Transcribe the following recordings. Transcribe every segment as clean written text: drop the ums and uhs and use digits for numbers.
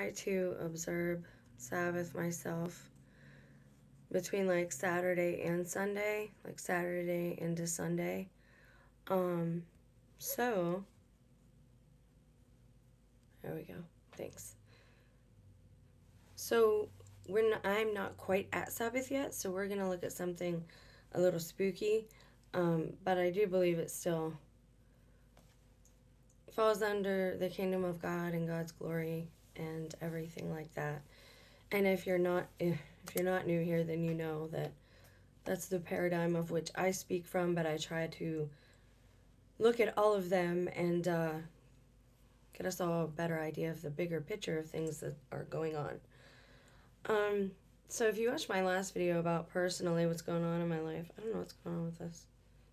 try to observe Sabbath myself between like Saturday and Sunday, like Saturday into Sunday. Um, so, there we go. Thanks. So, I'm not quite at Sabbath yet, so we're going to look at something a little spooky. But I do believe it still falls under the kingdom of God and God's glory and everything like that. And if you're not new here, then you know that that's the paradigm of which I speak from, but I try to look at all of them and get us all a better idea of the bigger picture of things that are going on. Um, so if you watched my last video about personally what's going on in my life, I don't know what's going on with this.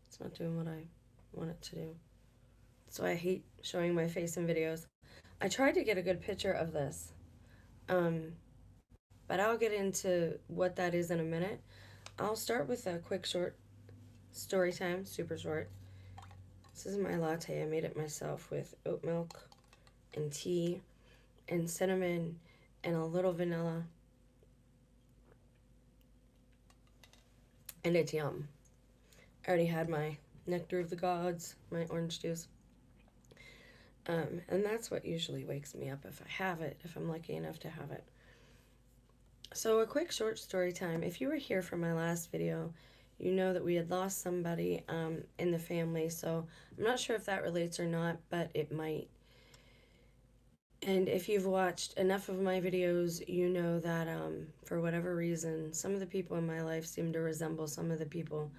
It's not doing what I want it to do. So I hate showing my face in videos. I tried to get a good picture of this. But I'll get into what that is in a minute. I'll start with a quick short story time, super short. This is my latte. I made it myself with oat milk and tea and cinnamon and a little vanilla. And it's yum. I already had my nectar of the gods, my orange juice. And that's what usually wakes me up if I have it, if I'm lucky enough to have it. So a quick short story time. If you were here for my last video, you know that we had lost somebody in the family. So I'm not sure if that relates or not, but it might. And if you've watched enough of my videos, you know that for whatever reason, some of the people in my life seem to resemble some of the people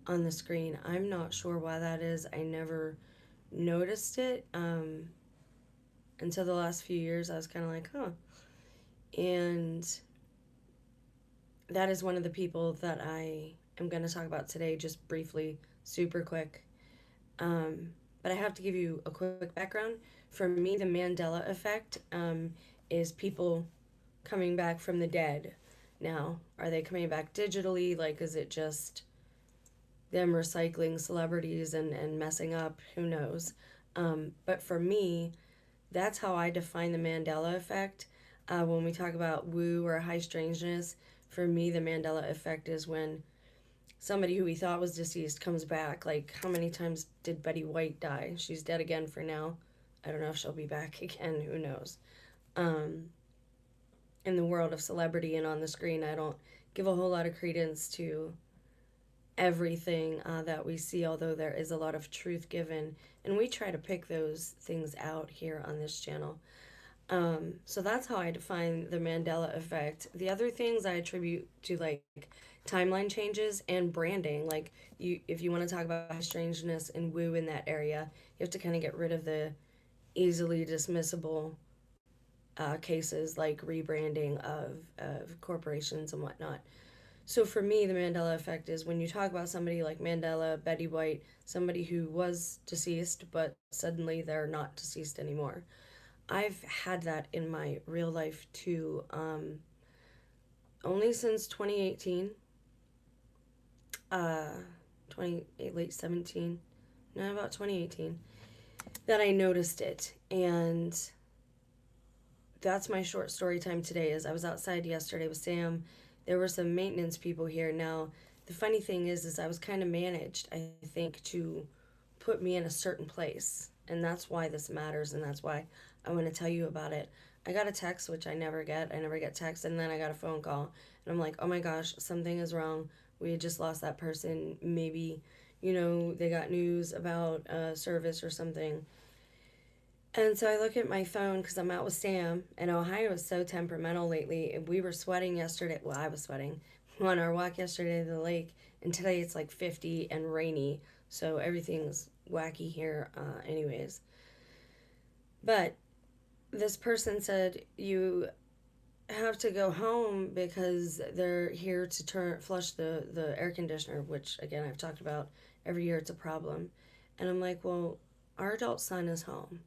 on the screen. I'm not sure why that is. I never noticed it until the last few years. I was kind of like, huh. And that is one of the people that I am going to talk about today, just briefly, super quick. But I have to give you a quick background. For me, the Mandela effect is people coming back from the dead. Now, are they coming back digitally? Like, is it just them recycling celebrities and messing up? Who knows? But for me, that's how I define the Mandela effect. When we talk about woo or HighStrangeness, for me, the Mandela effect is when somebody who we thought was deceased comes back. Like, how many times did Betty White die? She's dead again for now. I don't know if she'll be back again. Who knows? In the world of celebrity and on the screen, I don't give a whole lot of credence to everything that we see, although there is a lot of truth given. And we try to pick those things out here on this channel. So that's how I define the Mandela effect. The other things I attribute to like timeline changes and branding. Like if you want to talk about strangeness and woo in that area, you have to kind of get rid of the easily dismissible cases like rebranding of corporations and whatnot. So for me, the Mandela effect is when you talk about somebody like Mandela, Betty White, somebody who was deceased, but suddenly they're not deceased anymore. I've had that in my real life too. Only since 2018, 28, late 17, no, about 2018, that I noticed it. And that's my short story time today. Is I was outside yesterday with Sam. There were some maintenance people here. Now, the funny thing is I was kind of managed, I think, to put me in a certain place. And that's why this matters, and that's why I want to tell you about it. I got a text, which I never get. I never get text, and then I got a phone call. And I'm like, oh my gosh, something is wrong. We had just lost that person. Maybe, they got news about a service or something. And so I look at my phone because I'm out with Sam, and Ohio is so temperamental lately. We were sweating yesterday. Well, I was sweating on our walk yesterday to the lake, and today it's like 50 and rainy. So everything's wacky here, anyways. But this person said, you have to go home because they're here to flush the air conditioner, which, again, I've talked about every year. It's a problem. And I'm like, well, our adult son is home.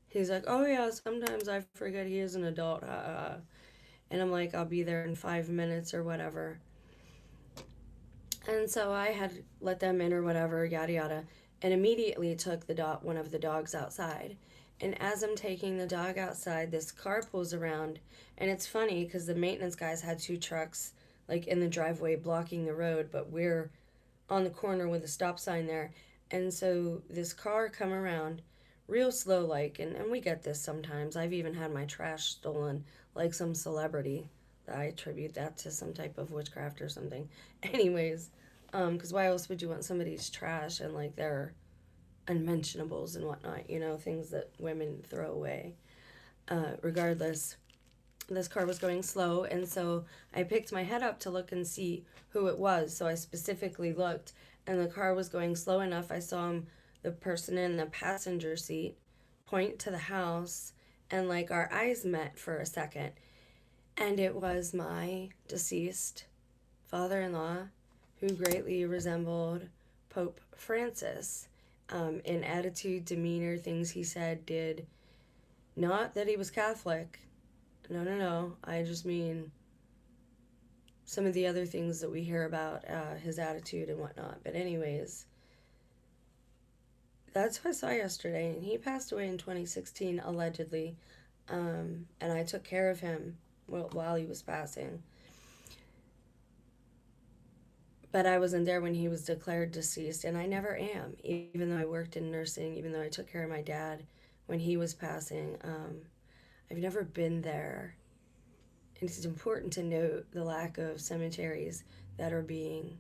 He's like, oh yeah, sometimes I forget he is an adult. And I'm like, I'll be there in 5 minutes or whatever. And so I had let them in or whatever, yada yada, and immediately took one of the dogs outside. And as I'm taking the dog outside, this car pulls around. And it's funny because the maintenance guys had two trucks like in the driveway blocking the road, but we're on the corner with a stop sign there. And so this car come around real slow like, and we get this sometimes. I've even had my trash stolen like some celebrity. I attribute that to some type of witchcraft or something. Anyways, because why else would you want somebody's trash and like their unmentionables and whatnot, you know, things that women throw away. Regardless, this car was going slow, and so I picked my head up to look and see who it was. So I specifically looked, and the car was going slow enough. I saw him, the person in the passenger seat, point to the house, and like our eyes met for a second. And it was my deceased father in law, who greatly resembled Pope Francis in attitude, demeanor, things he said, did. Not that he was Catholic. No, no, no. I just mean some of the other things that we hear about his attitude and whatnot. But, anyways, that's what I saw yesterday. And he passed away in 2016, allegedly. And I took care of him while he was passing. But I wasn't there when he was declared deceased, and I never am, even though I worked in nursing, even though I took care of my dad when he was passing. I've never been there. And it's important to note the lack of cemeteries that are being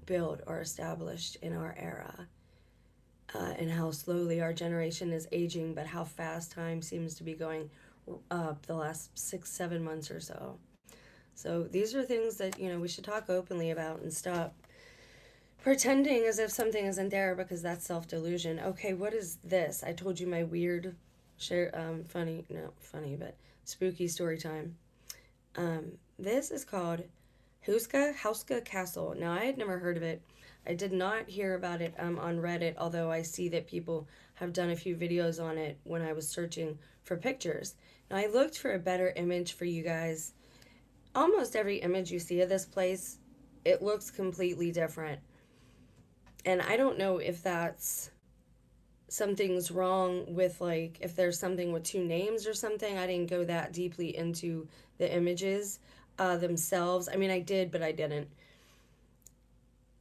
built or established in our era, and how slowly our generation is aging, but how fast time seems to be going up the last 6-7 months or so. So these are things that, you know, we should talk openly about and stop pretending as if something isn't there, because that's self-delusion. Okay, what is this? I told you my weird, but spooky story time. This is called Houska Castle. Now, I had never heard of it. I did not hear about it on Reddit, although I see that people have done a few videos on it when I was searching for pictures. Now, I looked for a better image for you guys. Almost every image you see of this place, it looks completely different. And I don't know if that's something's wrong with, like, if there's something with two names or something. I didn't go that deeply into the images themselves. I mean, I did, but I didn't.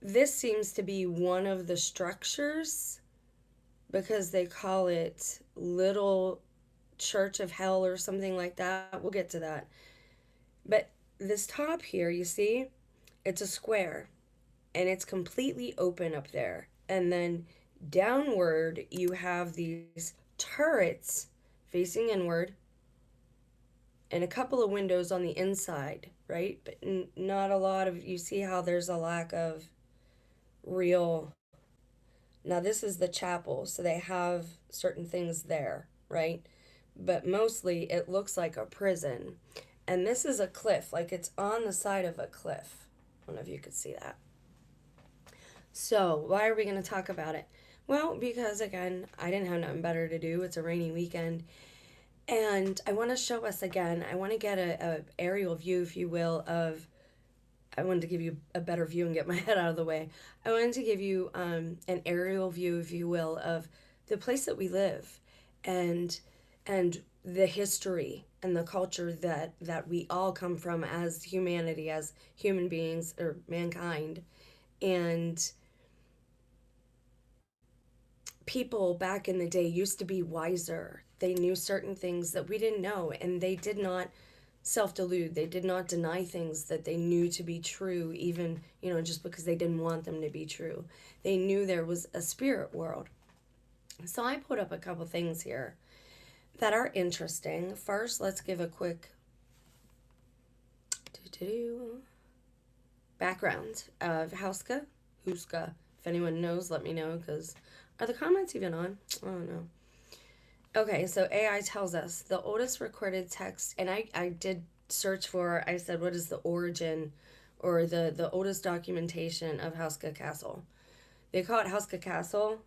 This seems to be one of the structures, because they call it Little Church of Hell or something like that. We'll get to that. But this top here, you see, it's a square, and it's completely open up there. And then downward, you have these turrets facing inward, and a couple of windows on the inside, right? But not a lot of, you see how there's a lack of real. Now, this is the chapel, so they have certain things there, right? But mostly it looks like a prison. And this is a cliff, like it's on the side of a cliff. I don't know if you could see that. So, why are we going to talk about it? Well, because again, I didn't have nothing better to do. It's a rainy weekend. And I want to show us again, I want to get a aerial view, if you will, of, I wanted to give you a better view and get my head out of the way. I wanted to give you an aerial view, if you will, of the place that we live, and the history and the culture that we all come from as humanity, as human beings, or mankind. And people back in the day used to be wiser. They knew certain things that we didn't know, and they did not self-delude. They did not deny things that they knew to be true, even, you know, just because they didn't want them to be true. They knew there was a spirit world. So I put up a couple things here that are interesting. First, let's give a quick background of Houska. If anyone knows, let me know, because are the comments even on? I don't know. Okay, so AI tells us the oldest recorded text, and I did search for, I said, what is the origin or the oldest documentation of Houska Castle? They call it Houska Castle,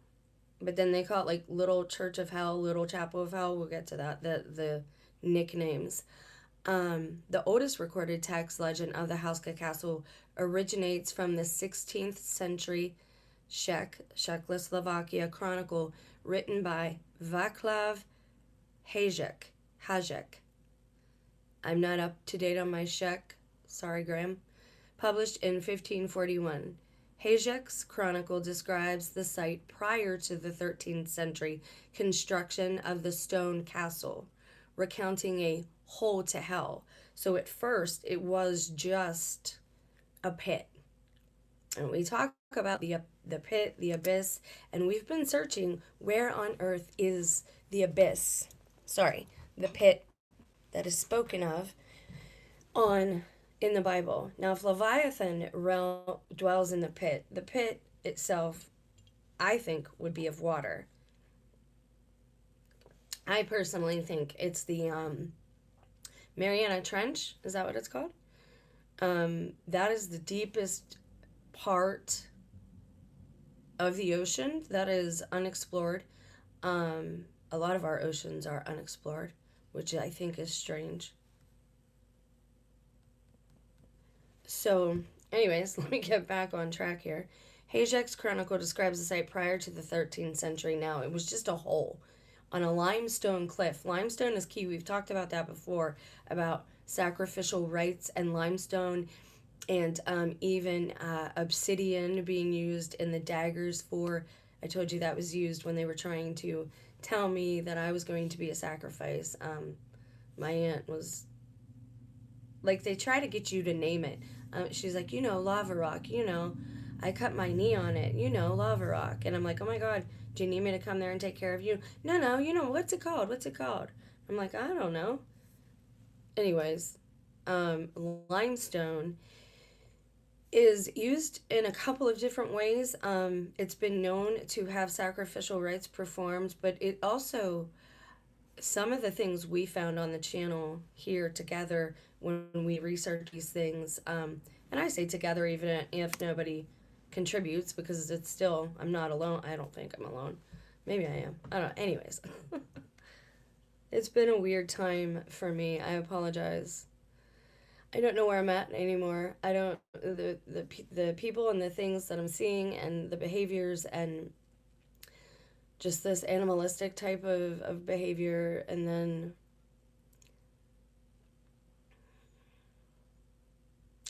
but then they call it like Little Church of Hell, Little Chapel of Hell. We'll get to that, the nicknames. The oldest recorded text legend of the Houska Castle originates from the 16th century Czechoslovakia chronicle written by Vaclav Hajek. I'm not up to date on my Czech. Sorry, Graham. Published in 1541. Hajek's chronicle describes the site prior to the 13th century construction of the stone castle, recounting a hole to hell. So at first, it was just a pit. And we talk about the pit, the abyss, and we've been searching where on earth is the abyss. Sorry, the pit that is spoken of on in the Bible. Now, if Leviathan dwells in the pit itself, I think, would be of water. I personally think it's the Mariana Trench. Is that what it's called? That is the deepest part of the ocean that is unexplored. A lot of our oceans are unexplored, which I think is strange. So, anyways, let me get back on track here. Hajek's chronicle describes the site prior to the 13th century. Now, it was just a hole on a limestone cliff. Limestone is key. We've talked about that before, about sacrificial rites and limestone, and even obsidian being used in the daggers for. I told you that was used when they were trying to tell me that I was going to be a sacrifice. My aunt was like, they try to get you to name it. She's like, lava rock, I cut my knee on it, lava rock. And I'm like, oh my God, do you need me to come there and take care of you? No, what's it called? I'm like, I don't know. Anyways, limestone is used in a couple of different ways. It's been known to have sacrificial rites performed, but it also, some of the things we found on the channel here together when we research these things, and I say together even if nobody contributes, because it's still, I'm not alone. I don't think I'm alone. Maybe I am. I don't know. Anyways, it's been a weird time for me. I apologize. I don't know where I'm at anymore. I don't, the people and the things that I'm seeing and the behaviors and just this animalistic type of behavior. And then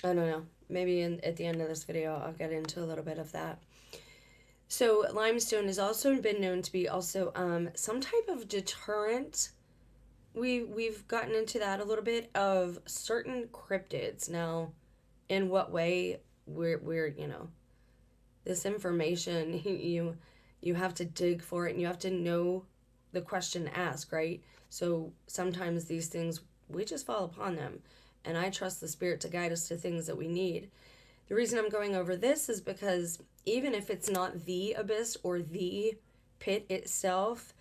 I don't know, maybe at the end of this video I'll get into a little bit of that. So limestone has also been known to be also some type of deterrent. We've gotten into that a little bit, of certain cryptids. Now, in what way, we're this information, you have to dig for it, and you have to know the question to ask, right? So sometimes these things, we just fall upon them, and I trust the spirit to guide us to things that we need. The reason I'm going over this is because even if it's not the abyss or the pit itself,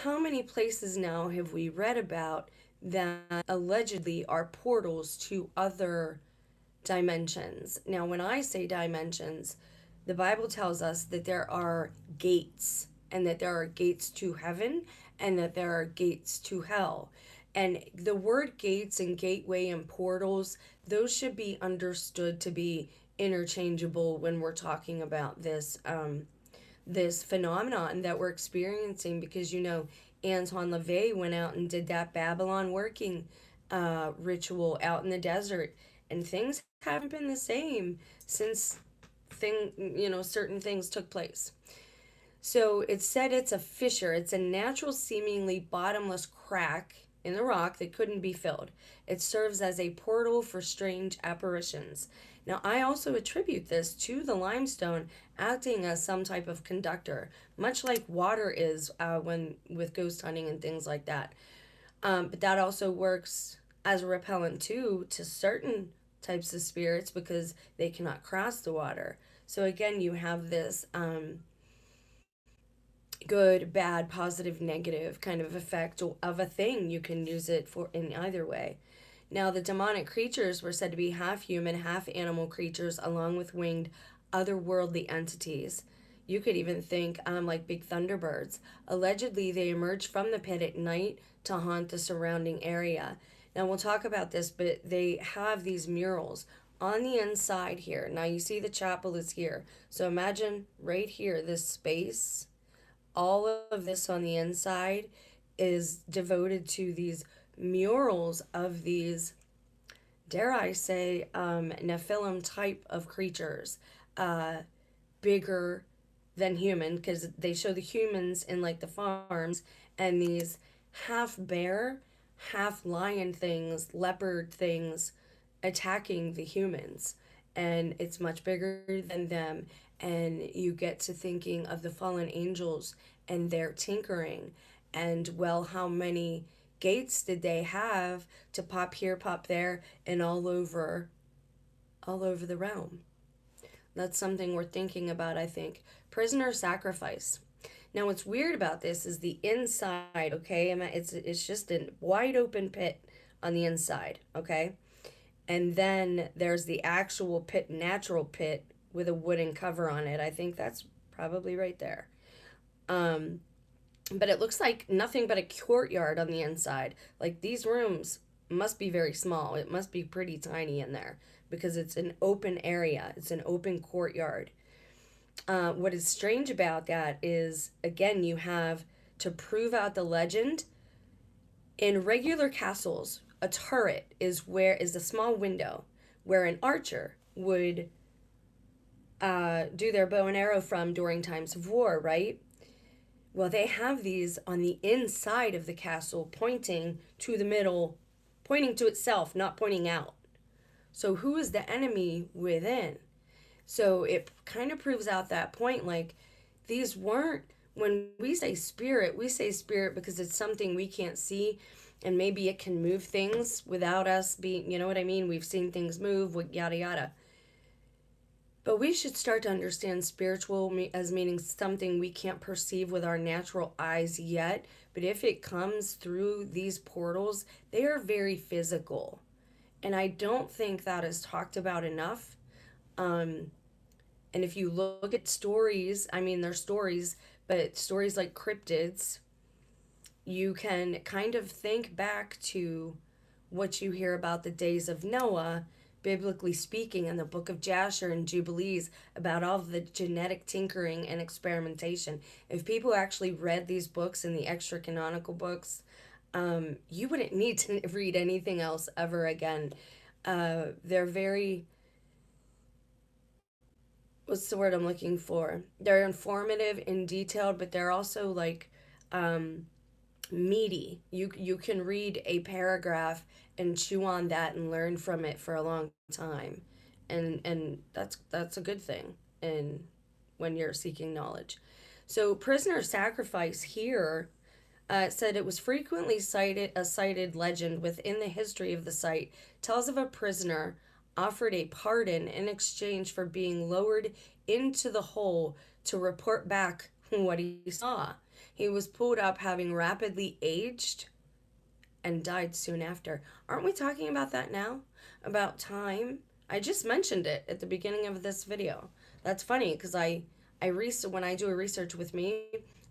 how many places now have we read about that allegedly are portals to other dimensions? Now, when I say dimensions, the Bible tells us that there are gates, and that there are gates to heaven, and that there are gates to hell. And the word gates and gateway and portals, those should be understood to be interchangeable when we're talking about this phenomenon that we're experiencing, because Anton LaVey went out and did that Babylon working ritual out in the desert, and things haven't been the same since certain things took place. So it's said it's a fissure. It's a natural, seemingly bottomless crack in the rock that couldn't be filled. It serves as a portal for strange apparitions. Now, I also attribute this to the limestone acting as some type of conductor, much like water is when with ghost hunting and things like that. But that also works as a repellent too to certain types of spirits, because they cannot cross the water. So again, you have this good, bad, positive, negative kind of effect of a thing. You can use it for in either way. Now, the demonic creatures were said to be half human, half animal creatures, along with winged, otherworldly entities. You could even think like big thunderbirds. Allegedly, they emerged from the pit at night to haunt the surrounding area. Now, we'll talk about this, but they have these murals on the inside here. Now, you see the chapel is here. So imagine right here, this space all of this on the inside is devoted to these murals of these, dare I say, Nephilim type of creatures, uh, bigger than human, because they show the humans in like the farms, and these half bear, half lion things, leopard things attacking the humans. And it's much bigger than them. And you get to thinking of the fallen angels and their tinkering. And well, how many gates did they have to pop here, pop there, and all over the realm? That's something we're thinking about, I think. Prisoner sacrifice. Now, what's weird about this is the inside, okay? It's just a wide open pit on the inside, okay? And then there's the actual pit, natural pit with a wooden cover on it. I think that's probably right there. Um, but it looks like nothing but a courtyard on the inside. Like these rooms must be very small. It must be pretty tiny in there because it's an open area, it's an open courtyard. What is strange about that is, again, you have to prove out the legend. In regular castles, a turret is a small window where an archer would do their bow and arrow from during times of war, right? Well, they have these on the inside of the castle, pointing to the middle, pointing to itself, not pointing out. So who is the enemy within? So it kind of proves out that point. Like, these weren't, when we say spirit because it's something we can't see, and maybe it can move things without us being, you know what I mean? We've seen things move, yada yada. But we should start to understand spiritual as meaning something we can't perceive with our natural eyes yet. But if it comes through these portals, they are very physical. And I don't think that is talked about enough. And if you look at stories, I mean, they're stories, but stories like cryptids, you can kind of think back to what you hear about the days of Noah, biblically speaking, in the book of Jasher and Jubilees, about all of the genetic tinkering and experimentation. If people actually read these books and the extra canonical books, you wouldn't need to read anything else ever again. They're very, what's the word I'm looking for? They're informative and detailed, but they're also like meaty. You can read a paragraph and chew on that and learn from it for a long time, and that's a good thing. And when you're seeking knowledge, so prisoner sacrifice here said it was frequently cited. A cited legend within the history of the site tells of a prisoner offered a pardon in exchange for being lowered into the hole to report back what he saw. He was pulled up having rapidly aged and died soon after. Aren't we talking about that now? About time? I just mentioned it at the beginning of this video. That's funny because when I do a research with me,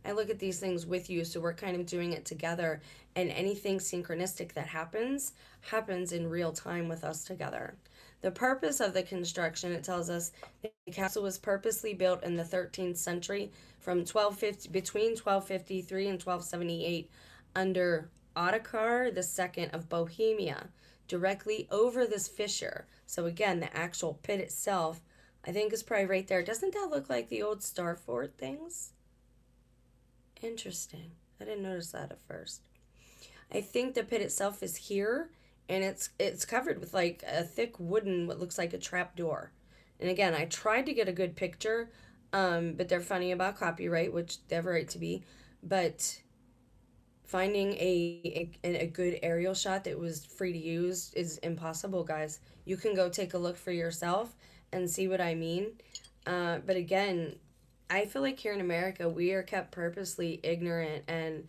I look at these things with you, so we're kind of doing it together, and anything synchronistic that happens in real time with us together. The purpose of the construction, it tells us the castle was purposely built in the 13th century from between 1253 and 1278 under Ottokar II of Bohemia, directly over this fissure. So again, the actual pit itself, I think, is probably right there. Doesn't that look like the old Starfort things? Interesting. I didn't notice that at first. I think the pit itself is here, and it's covered with like a thick wooden, what looks like a trap door. And again, I tried to get a good picture, but they're funny about copyright, which they have a right to be. But finding a good aerial shot that was free to use is impossible, guys. You can go take a look for yourself and see what I mean. But again, I feel like here in America, we are kept purposely ignorant and,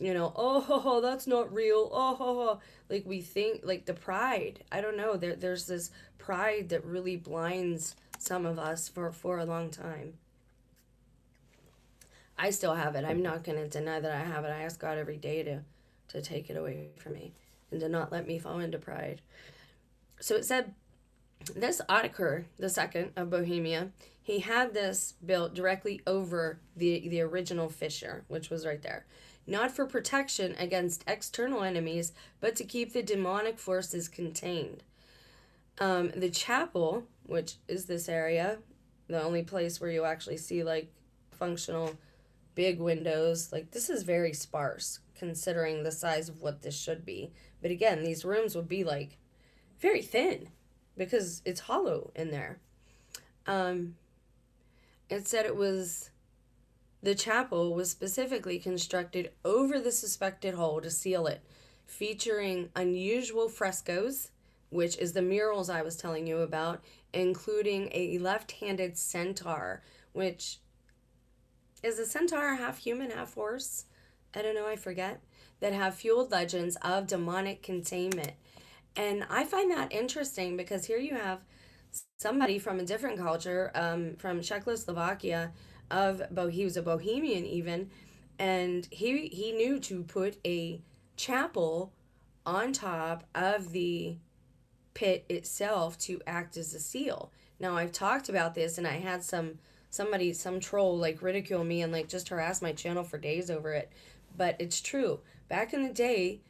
oh, that's not real. Oh, like we think, like the pride. I don't know. There's this pride that really blinds some of us for a long time. I still have it. I'm not going to deny that I have it. I ask God every day to take it away from me and to not let me fall into pride. So it said This Otakar II of Bohemia, he had this built directly over the original fissure, which was right there. Not for protection against external enemies, but to keep the demonic forces contained. The chapel, which is this area, the only place where you actually see like functional big windows, like this is very sparse considering the size of what this should be. But again, these rooms would be like very thin because it's hollow in there. Um, it said it was the chapel was specifically constructed over the suspected hole to seal it, featuring unusual frescoes, which is the murals I was telling you about, including a left-handed centaur, which is a centaur half human, half horse? I don't know, I forget. That have fueled legends of demonic containment. And I find that interesting because here you have somebody from a different culture, from Czechoslovakia, he was a Bohemian even, and he knew to put a chapel on top of the pit itself to act as a seal. Now I've talked about this, and I had some troll like ridicule me and like just harass my channel for days over it, but it's true. Back in the day,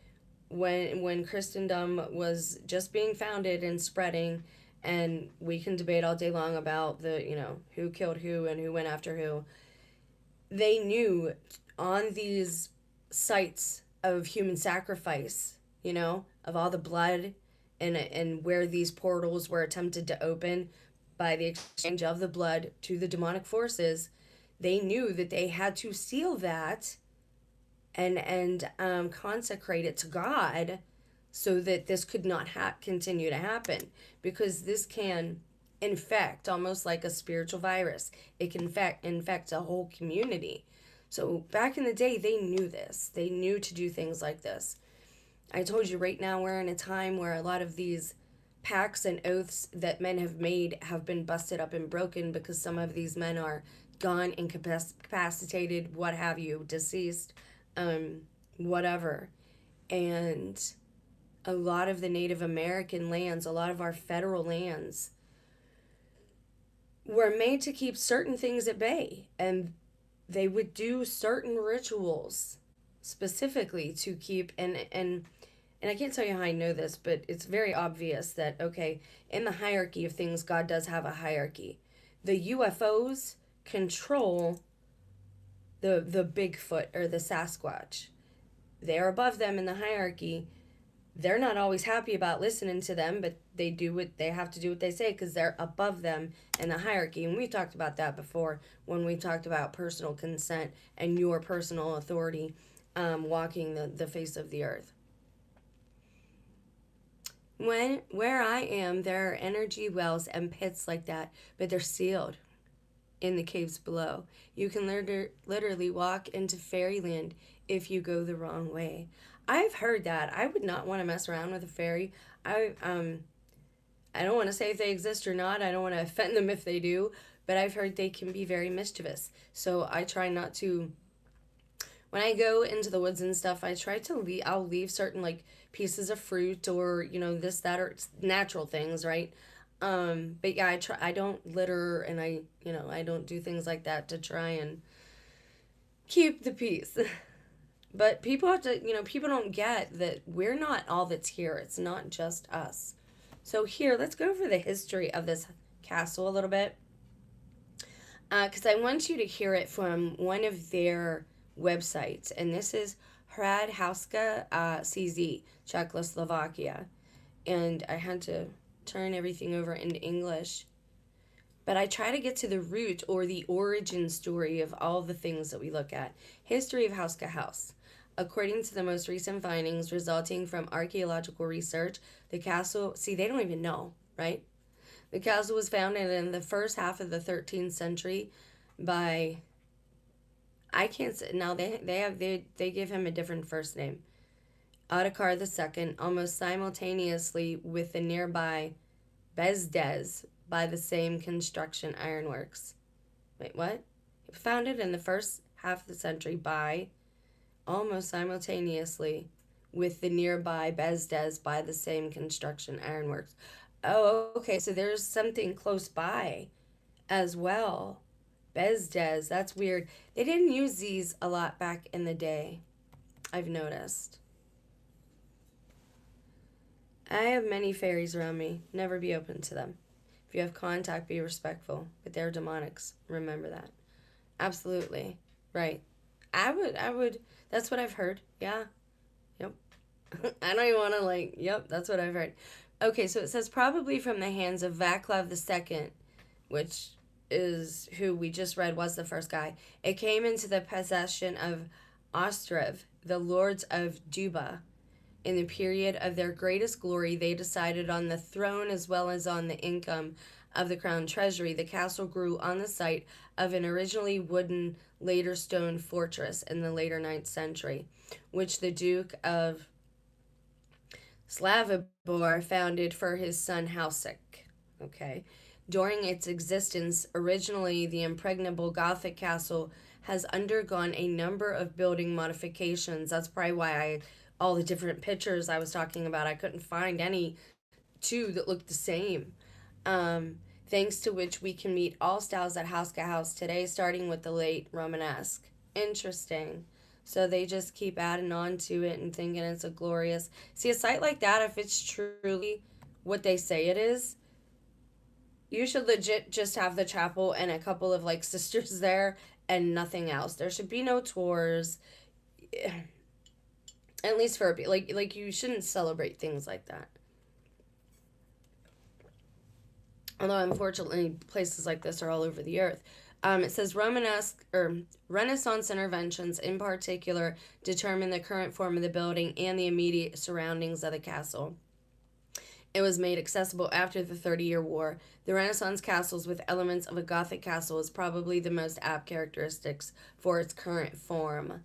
when Christendom was just being founded and spreading, and we can debate all day long about the who killed who and who went after who, they knew on these sites of human sacrifice, of all the blood and where these portals were attempted to open by the exchange of the blood to the demonic forces, they knew that they had to seal that and consecrate it to God so that this could not continue to happen, because this can infect almost like a spiritual virus. It can infect a whole community. So back in the day, they knew this. They knew to do things like this. I told you right now we're in a time where a lot of these pacts and oaths that men have made have been busted up and broken because some of these men are gone, incapacitated, what have you, deceased, whatever. And a lot of the Native American lands, a lot of our federal lands were made to keep certain things at bay, and they would do certain rituals specifically to keep and I can't tell you how I know this, but it's very obvious that, okay, in the hierarchy of things, God does have a hierarchy. The UFOs control the Bigfoot or the Sasquatch. They're above them in the hierarchy. They're not always happy about listening to them, but they have to do what they say because they're above them in the hierarchy. And we've talked about that before when we talked about personal consent and your personal authority, walking the face of the earth. Where I am, there are energy wells and pits like that, but they're sealed in the caves below. You can literally walk into fairyland if you go the wrong way. I've heard that. I would not want to mess around with a fairy. I don't want to say if they exist or not. I don't want to offend them if they do, but I've heard they can be very mischievous. So I try not to. When I go into the woods and stuff, I try to I'll leave certain like pieces of fruit or this, that, or natural things, right? But yeah, I don't litter, and I don't do things like that to try and keep the peace. But people have to, people don't get that we're not all that's here. It's not just us. So here, let's go over the history of this castle a little bit, because I want you to hear it from one of their websites, and this is Houska, CZ, Czechoslovakia, and I had to turn everything over into English, but I try to get to the root or the origin story of all the things that we look at. History of Houska House. According to the most recent findings resulting from archaeological research, the castle, see, they don't even know, right? The castle was founded in the first half of the 13th century by, I can't say, now they give him a different first name, Otakar II, almost simultaneously with the nearby Bezdez by the same construction ironworks. Wait, what? Founded in the first half of the century by, almost simultaneously with the nearby Bezdez by the same construction ironworks. Oh, okay. So there's something close by as well. Bezdez. That's weird. They didn't use these a lot back in the day, I've noticed. I have many fairies around me. Never be open to them. If you have contact, be respectful. But they're demonics. Remember that. Absolutely. Right. I would, that's what I've heard. Yeah. Yep. I don't even want to, like, yep, that's what I've heard. Okay, so it says probably from the hands of Vaclav II, which is who we just read was the first guy. It came into the possession of Ostrov, the lords of Juba. In the period of their greatest glory, they decided on the throne as well as on the income of the crown treasury. The castle grew on the site of an originally wooden, later stone fortress in the later 9th century, which the Duke of Slavobor founded for his son Houska. Okay. During its existence, originally the impregnable Gothic castle has undergone a number of building modifications. That's probably why all the different pictures I was talking about, I couldn't find any two that looked the same. Um, Thanks to which we can meet all styles at Houska House today, starting with the late Romanesque. Interesting. So they just keep adding on to it and thinking it's a glorious. See, a site like that, if it's truly what they say it is, you should legit just have the chapel and a couple of like sisters there and nothing else. There should be no tours. At least for like you shouldn't celebrate things like that. Although unfortunately places like this are all over the earth. It says Romanesque or Renaissance interventions in particular determine the current form of the building and the immediate surroundings of the castle. It was made accessible after the 30-Year War. The Renaissance castles with elements of a Gothic castle is probably the most apt characteristics for its current form.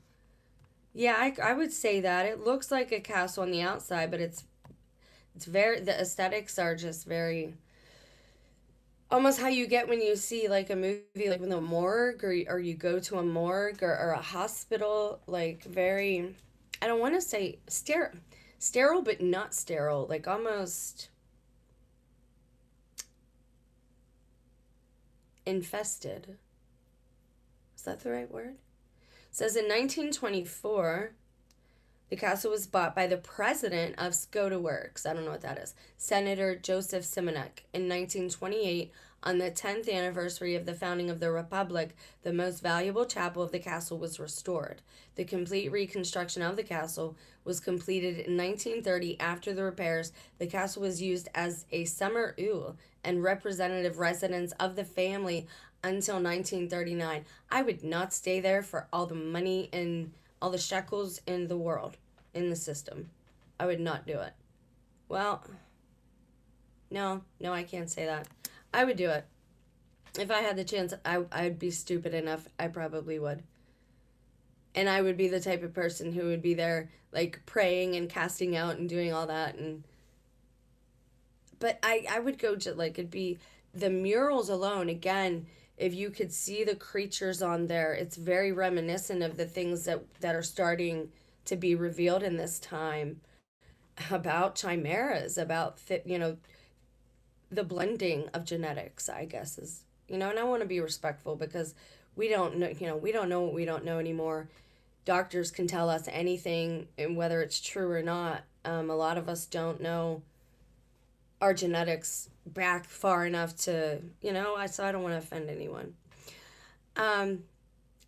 Yeah, I would say that. It looks like a castle on the outside, but it's very, the aesthetics are just very almost how you get when you see like a movie like in the morgue, or you go to a morgue, or a hospital, like very, I don't want to say sterile but not sterile, like almost infested. Is that the right word? It says in 1924 the castle was bought by the president of Skoda Works. I don't know what that is. Senator Joseph Simonek. In 1928, on the 10th anniversary of the founding of the Republic, the most valuable chapel of the castle was restored. The complete reconstruction of the castle was completed in 1930. After the repairs, the castle was used as a summer and representative residence of the family until 1939. I would not stay there for all the money and all the shekels in the world, in the system. I would not do it. Well, no, I can't say that. I would do it. If I had the chance, I'd be stupid enough. I probably would. And I would be the type of person who would be there, like, praying and casting out and doing all that. But I would go to, like, it'd be the murals alone. Again, if you could see the creatures on there, it's very reminiscent of the things that are starting to be revealed in this time about chimeras, about the blending of genetics, I guess is, and I want to be respectful because we don't know, we don't know what we don't know anymore. Doctors can tell us anything, and whether it's true or not, a lot of us don't know our genetics back far enough to, so I don't want to offend anyone. Um,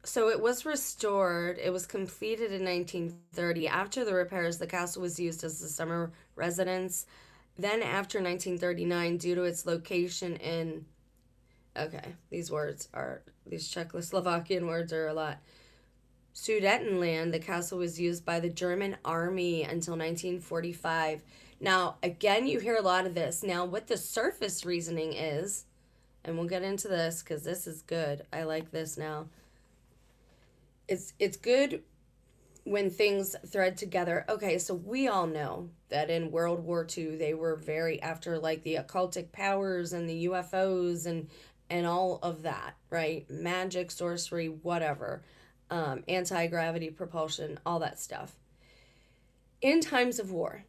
so it was restored. It was completed in 1930. After the repairs, the castle was used as a summer residence. Then after 1939, due to its location in, okay, these Czechoslovakian words are a lot. Sudetenland, the castle was used by the German army until 1945. Now, again, you hear a lot of this. Now, what the surface reasoning is, and we'll get into this because this is good. I like this now. It's good when things thread together. Okay, so we all know that in World War II, they were very after like the occultic powers and the UFOs and all of that, right? Magic, sorcery, whatever. Anti-gravity propulsion, all that stuff. In times of war,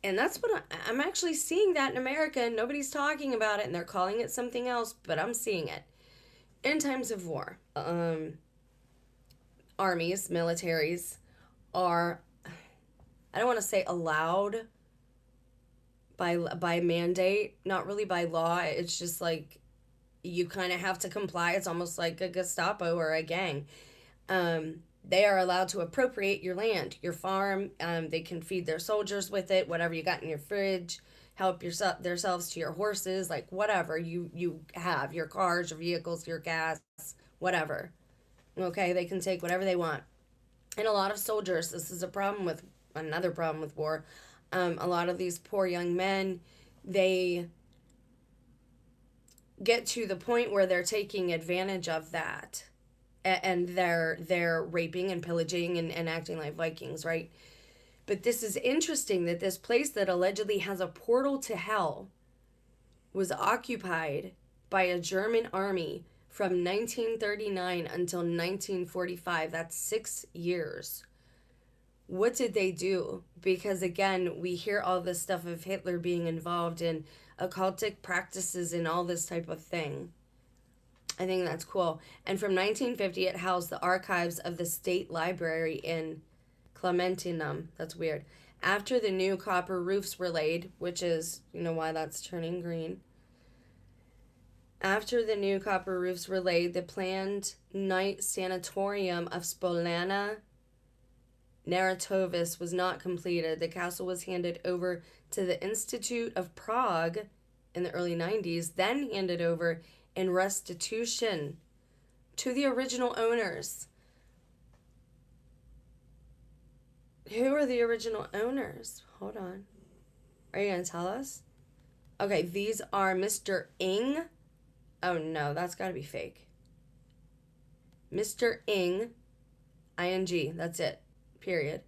And that's what I'm actually seeing that in America, and nobody's talking about it, and they're calling it something else, but I'm seeing it. In times of war, armies, militaries are, I don't want to say allowed by mandate, not really by law. It's just like you kind of have to comply. It's almost like a Gestapo or a gang. They are allowed to appropriate your land, your farm. They can feed their soldiers with it, whatever you got in your fridge, help yourself themselves to your horses, like whatever you have, your cars, your vehicles, your gas, whatever. Okay, they can take whatever they want. And a lot of soldiers, this is a problem with another problem with war. A lot of these poor young men, they get to the point where they're taking advantage of that, and they're raping and pillaging and acting like Vikings, right? But this is interesting that this place that allegedly has a portal to hell was occupied by a German army from 1939 until 1945. That's 6 years. What did they do? Because again, we hear all this stuff of Hitler being involved in occultic practices and all this type of thing. I think that's cool. And from 1950, it housed the archives of the State Library in Clementinum. That's weird. After the new copper roofs were laid, which is, you know, why that's turning green. After the new copper roofs were laid, the planned night sanatorium of Spolana Narratovis was not completed. The castle was handed over to the Institute of Prague in the early 90s, then handed over in restitution to the original owners. Who are the original owners? Hold on. Are you going to tell us? Okay, these are Mr. Ing. Oh no, that's got to be fake. Mr. Ing, I-N-G, that's it, period.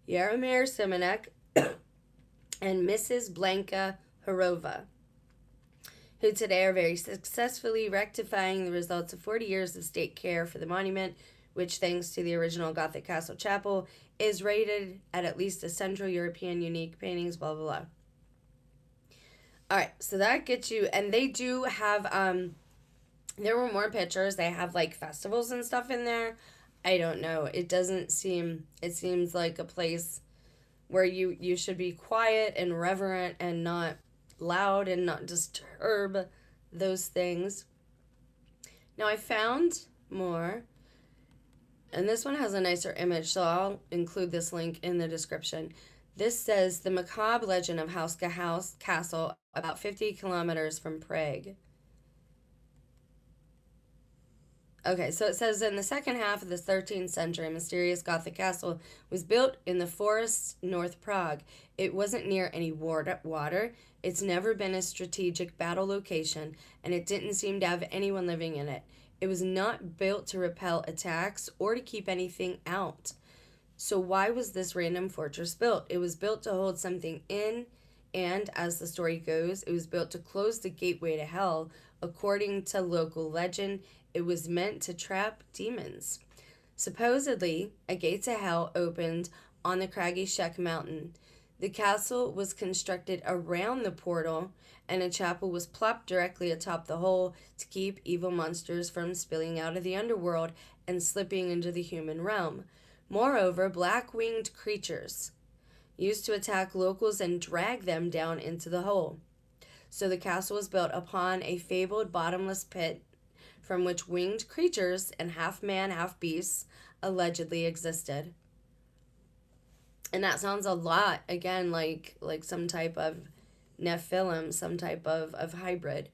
Yaromir Simonek and Mrs. Blanka Horova, who today are very successfully rectifying the results of 40 years of state care for the monument, which, thanks to the original Gothic Castle Chapel, is rated at least a Central European unique paintings, blah, blah, blah. All right, so that gets you, and they do have, there were more pictures. They have, like, festivals and stuff in there. I don't know. It seems like a place where you should be quiet and reverent and not loud and not disturb those things. Now, I found more, and this one has a nicer image, so I'll include this link in the description. This says the macabre legend of Houska House Castle, about 50 kilometers from Prague. Okay, so it says in the second half of the 13th century, a mysterious Gothic castle was built in the forests north Prague. It wasn't near any water. It's never been a strategic battle location, and it didn't seem to have anyone living in it. It was not built to repel attacks or to keep anything out. So why was this random fortress built? It was built to hold something in, and as the story goes, it was built to close the gateway to hell. According to local legend, it was meant to trap demons. Supposedly, a gate to hell opened on the craggy Shek mountain. The castle was constructed around the portal, and a chapel was plopped directly atop the hole to keep evil monsters from spilling out of the underworld and slipping into the human realm. Moreover, black-winged creatures used to attack locals and drag them down into the hole. So the castle was built upon a fabled bottomless pit from which winged creatures and half-man, half-beasts allegedly existed. And that sounds a lot, again, like some type of Nephilim, some type of hybrid.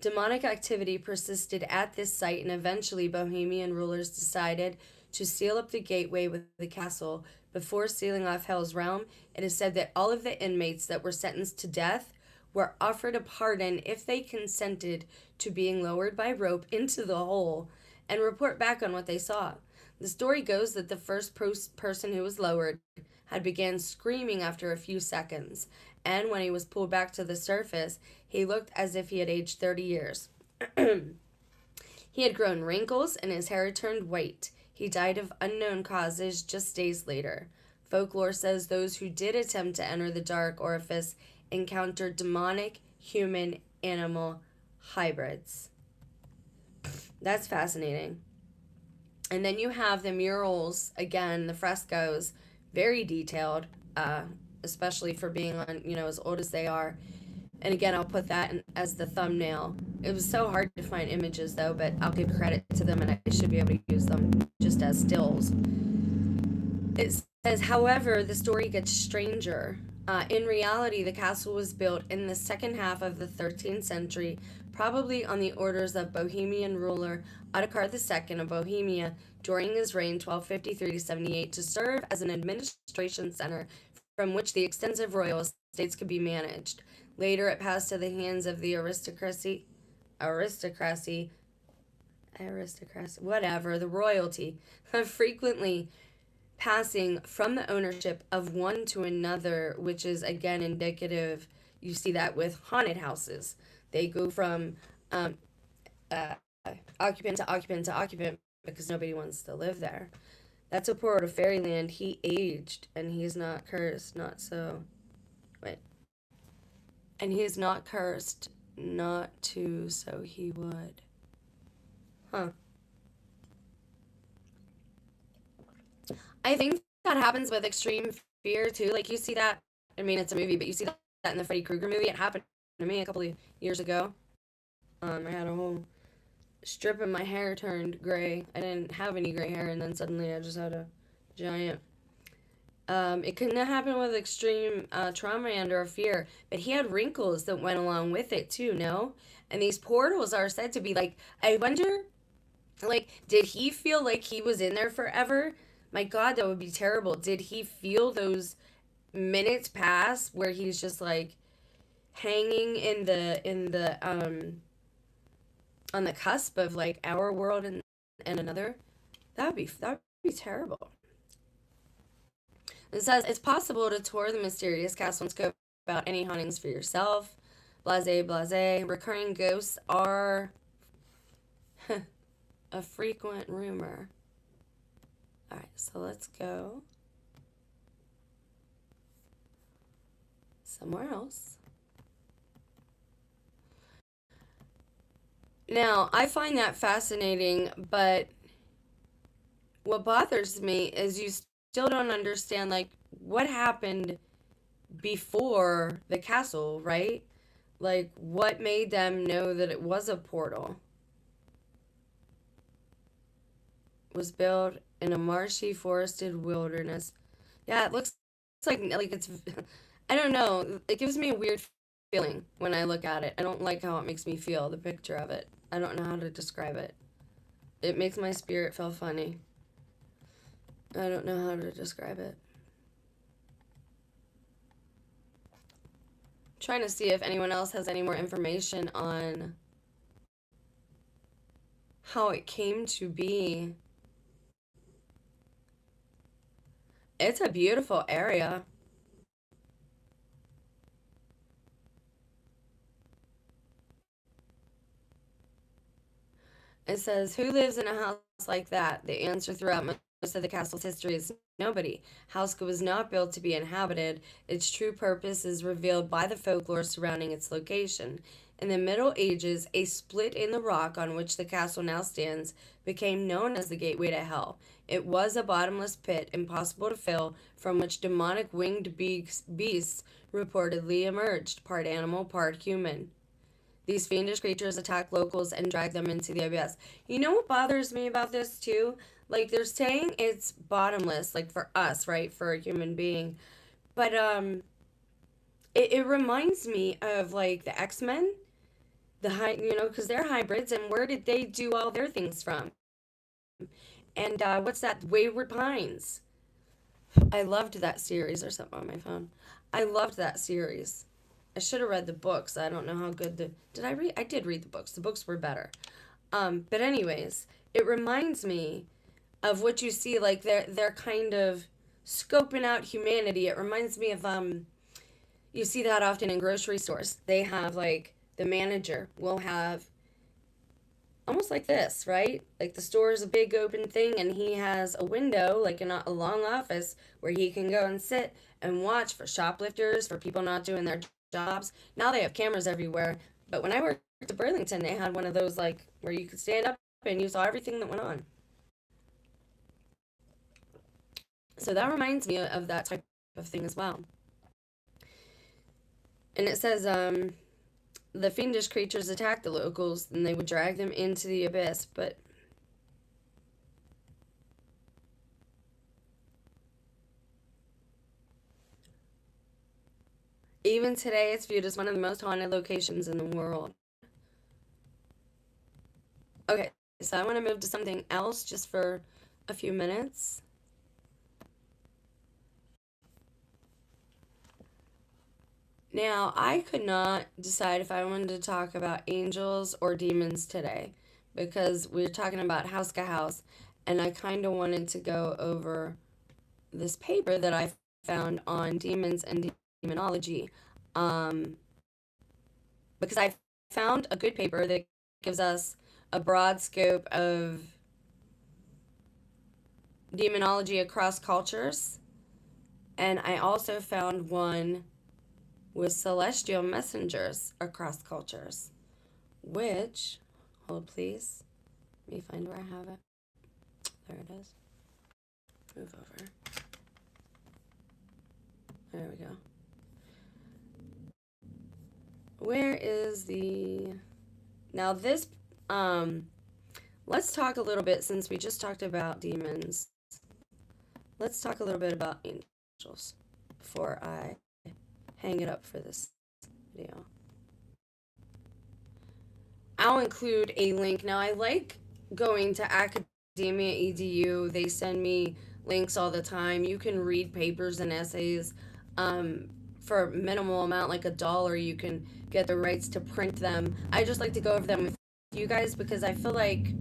Demonic activity persisted at this site, and eventually Bohemian rulers decided to seal up the gateway with the castle. Before sealing off Hell's realm, it is said that all of the inmates that were sentenced to death were offered a pardon if they consented to being lowered by rope into the hole and report back on what they saw. The story goes that the first person who was lowered had began screaming after a few seconds, and when he was pulled back to the surface, he looked as if he had aged 30 years. He had grown wrinkles and his hair had turned white. He died of unknown causes just days later. Folklore says those who did attempt to enter the dark orifice encountered demonic human animal hybrids. That's fascinating. And then you have the murals, again, the frescoes, very detailed, especially for being on, as old as they are. And again, I'll put that as the thumbnail. It was so hard to find images, though, but I'll give credit to them, and I should be able to use them just as stills. It says, however, the story gets stranger. In reality, the castle was built in the second half of the 13th century, probably on the orders of Bohemian ruler Ottokar II of Bohemia during his reign 1253 to 78 to serve as an administration center from which the extensive royal estates could be managed. Later, it passed to the hands of the aristocracy, whatever, the royalty, frequently passing from the ownership of one to another, which is again indicative. You see that with haunted houses. They go from occupant to occupant to occupant because nobody wants to live there. That's a portal to fairyland. He aged and he's not cursed, not so. Wait. And he is not cursed, not to, so he would. Huh. I think that happens with extreme fear too. Like you see that, I mean it's a movie, but you see that in the Freddy Krueger movie. It happened to me a couple of years ago. I had a whole strip of my hair turned gray. I didn't have any gray hair, and then suddenly I just had a giant. It couldn't happen with extreme trauma and or fear, but he had wrinkles that went along with it too, no? And these portals are said to be like, I wonder, like, did he feel like he was in there forever? My God, that would be terrible. Did he feel those minutes pass where he's just like hanging in the on the cusp of like our world and another? That would be terrible. It says it's possible to tour the mysterious castle and scope out any hauntings for yourself. Blase, blase. Recurring ghosts are a frequent rumor. Alright, so let's go somewhere else. Now, I find that fascinating, but what bothers me is you still don't understand, like, what happened before the castle, right? Like, what made them know that it was a portal? It was built in a marshy, forested wilderness. Yeah, it looks like it's, I don't know, it gives me a weird feeling when I look at it. I don't like how it makes me feel, the picture of it. I don't know how to describe it. It makes my spirit feel funny. I don't know how to describe it. I'm trying to see if anyone else has any more information on how it came to be. It's a beautiful area. It says, who lives in a house like that? The answer throughout most of the castle's history is nobody. Houska was not built to be inhabited. Its true purpose is revealed by the folklore surrounding its location. In the Middle Ages, a split in the rock on which the castle now stands became known as the gateway to hell. It was a bottomless pit, impossible to fill, from which demonic winged beasts reportedly emerged, part animal, part human. These fiendish creatures attack locals and drag them into the abyss. You know what bothers me about this too? Like, they're saying it's bottomless, like for us, right? For a human being. But it reminds me of like the X-Men, because they're hybrids, and where did they do all their things from? And what's that? Wayward Pines. I loved that series, or something on my phone. I loved that series. I should have read the books. I don't know how good did I read? I did read the books. The books were better. But anyways, it reminds me of what you see, like they're kind of scoping out humanity. It reminds me of you see that often in grocery stores. They have like the manager will have almost like this, right? Like the store is a big open thing and he has a window, like in a long office, where he can go and sit and watch for shoplifters, for people not doing their jobs. Now they have cameras everywhere. But when I worked at Burlington, they had one of those, like, where you could stand up and you saw everything that went on. So that reminds me of that type of thing as well. And it says, the fiendish creatures attacked the locals and they would drag them into the abyss. But even today, it's viewed as one of the most haunted locations in the world. Okay, so I want to move to something else just for a few minutes. Now, I could not decide if I wanted to talk about angels or demons today because we were talking about Houska House, and I kind of wanted to go over this paper that I found on demons and demonology, um, because I found a good paper that gives us a broad scope of demonology across cultures, and I also found one with celestial messengers across cultures, which, hold please, let me find where I have it. There it is. Move over. There we go. Where is the... Now this, let's talk a little bit, since we just talked about demons. Let's talk a little bit about angels before I hang it up for this video. I'll include a link. Now, I like going to Academia EDU. They send me links all the time. You can read papers and essays for a minimal amount, like $1. You can get the rights to print them. I just like to go over them with you guys because I feel like,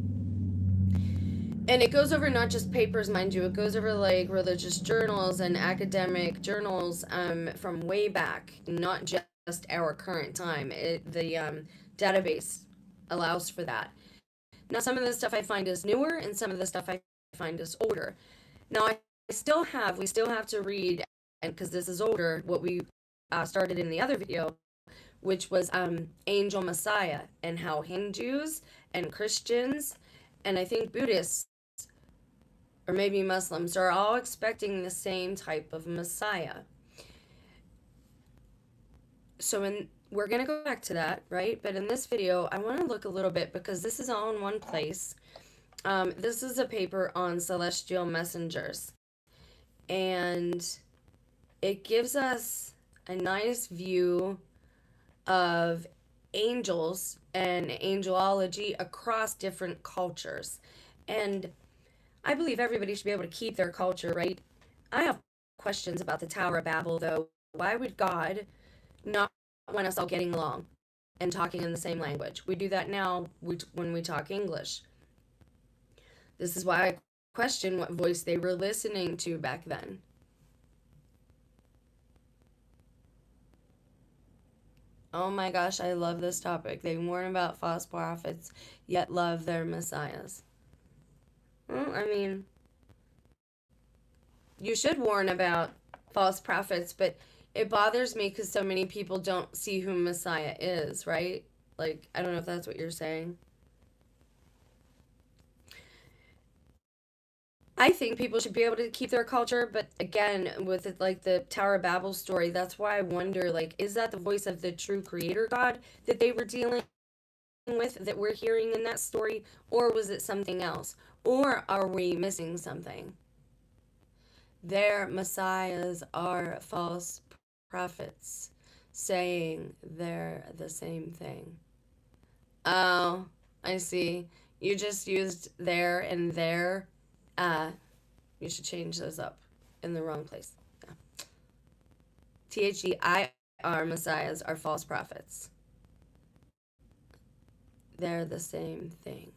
and it goes over not just papers, mind you, it goes over like religious journals and academic journals from way back, not just our current time. The database allows for that. Now, some of the stuff I find is newer, and some of the stuff I find is older. Now, we still have to read, and because this is older, what we started in the other video, which was Angel Messiah, and how Hindus and Christians, and I think Buddhists, or maybe Muslims, are all expecting the same type of Messiah. So we're going to go back to that, right? But in this video, I want to look a little bit, because this is all in one place. This is a paper on celestial messengers. And it gives us a nice view of angels and angelology across different cultures. And I believe everybody should be able to keep their culture, right? I have questions about the Tower of Babel, though. Why would God not want us all getting along and talking in the same language? We do that now when we talk English. This is why I question what voice they were listening to back then. Oh my gosh, I love this topic. They warn about false prophets, yet love their messiahs. Well, I mean, you should warn about false prophets, but it bothers me because so many people don't see who Messiah is, right? Like, I don't know if that's what you're saying. I think people should be able to keep their culture, but again, with it, like the Tower of Babel story, that's why I wonder, like, is that the voice of the true creator God that they were dealing with, that we're hearing in that story, or was it something else? Or are we missing something? Their messiahs are false prophets, saying they're the same thing. Oh, I see. You just used there and there. You should change those up in the wrong place. Yeah. THEIR messiahs are false prophets. They're the same thing.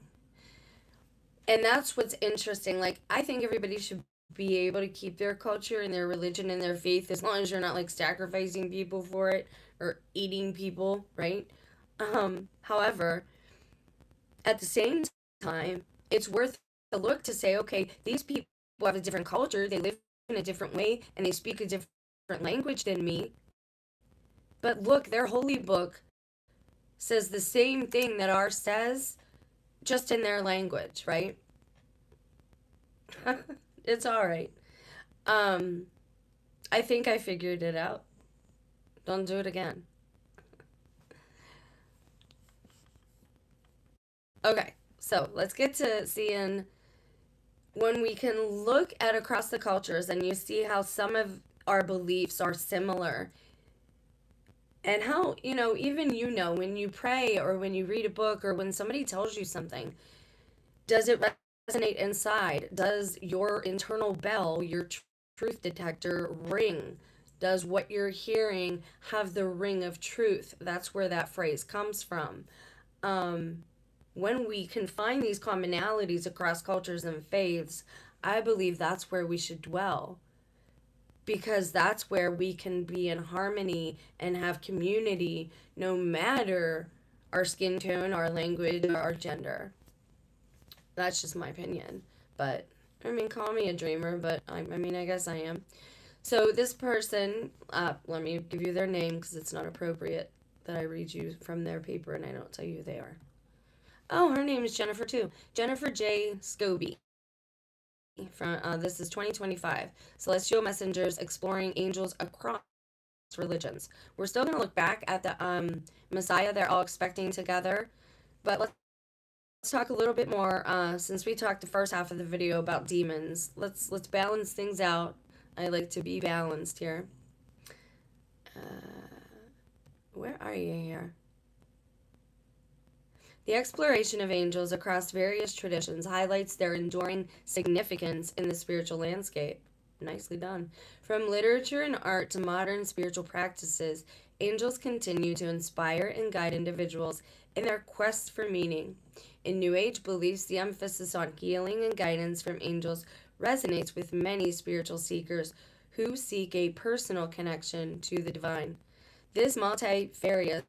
And that's what's interesting. Like, I think everybody should be able to keep their culture and their religion and their faith, as long as you're not like sacrificing people for it or eating people, right? However, At the same time, it's worth a look to say, okay, these people have a different culture, they live in a different way, and they speak a different language than me. But look, their holy book says the same thing that ours says, just in their language, right? It's all right. Um, I think I figured it out. Don't do it again. Okay, so let's get to seeing when we can look at across the cultures and you see how some of our beliefs are similar. And how, even when you pray or when you read a book or when somebody tells you something, does it resonate inside? Does your internal bell, your truth detector, ring? Does what you're hearing have the ring of truth? That's where that phrase comes from. When we can find these commonalities across cultures and faiths, I believe that's where we should dwell, because that's where we can be in harmony and have community no matter our skin tone, our language, or our gender. That's just my opinion. But, call me a dreamer, but I guess I am. So, this person, let me give you their name because it's not appropriate that I read you from their paper and I don't tell you who they are. Oh, her name is Jennifer, too. Jennifer J. Scobie. This is 2025. Celestial Messengers Exploring Angels Across Religions. We're still going to look back at the Messiah they're all expecting together, but let's talk a little bit more, since we talked the first half of the video about demons. Let's balance things out. I like to be balanced here. Where are you here? The exploration of angels across various traditions highlights their enduring significance in the spiritual landscape. Nicely done. From literature and art to modern spiritual practices, angels continue to inspire and guide individuals in their quest for meaning. In New Age beliefs, the emphasis on healing and guidance from angels resonates with many spiritual seekers who seek a personal connection to the divine. This multifarious,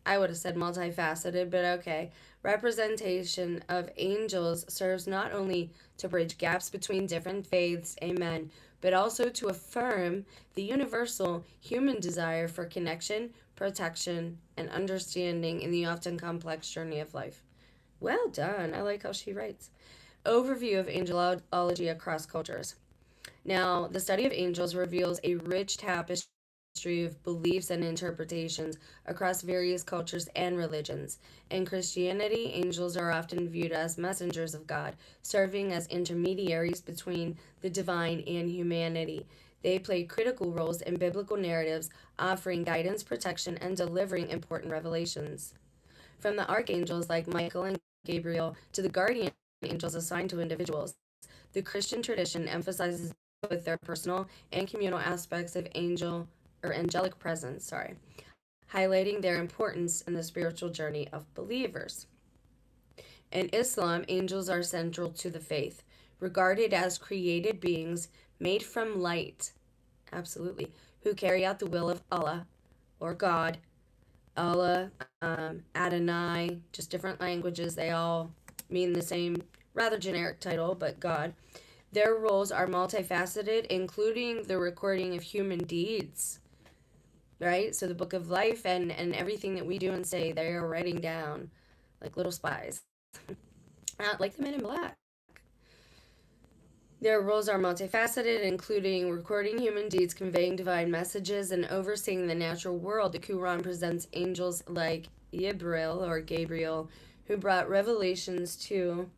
I would have said multifaceted, but okay, representation of angels serves not only to bridge gaps between different faiths, amen, but also to affirm the universal human desire for connection, protection, and understanding in the often complex journey of life. Well done. I like how she writes. Overview of angelology across cultures. Now, the study of angels reveals a rich tapestry of beliefs and interpretations across various cultures and religions. In Christianity, angels are often viewed as messengers of God, serving as intermediaries between the divine and humanity. They play critical roles in biblical narratives, offering guidance, protection, and delivering important revelations. From the archangels like Michael and Gabriel to the guardian angels assigned to individuals, the Christian tradition emphasizes both their personal and communal aspects of angelic presence, highlighting their importance in the spiritual journey of believers. In Islam, angels are central to the faith, regarded as created beings made from light, absolutely, who carry out the will of Allah or God. Allah, Adonai, just different languages, they all mean the same, rather generic title, but God. Their roles are multifaceted, including the recording of human deeds, right? So the book of life and everything that we do and say, they are writing down like little spies, like the Men in Black. Their roles are multifaceted, including recording human deeds, conveying divine messages, and overseeing the natural world. The Quran presents angels like Gabriel, who brought revelations to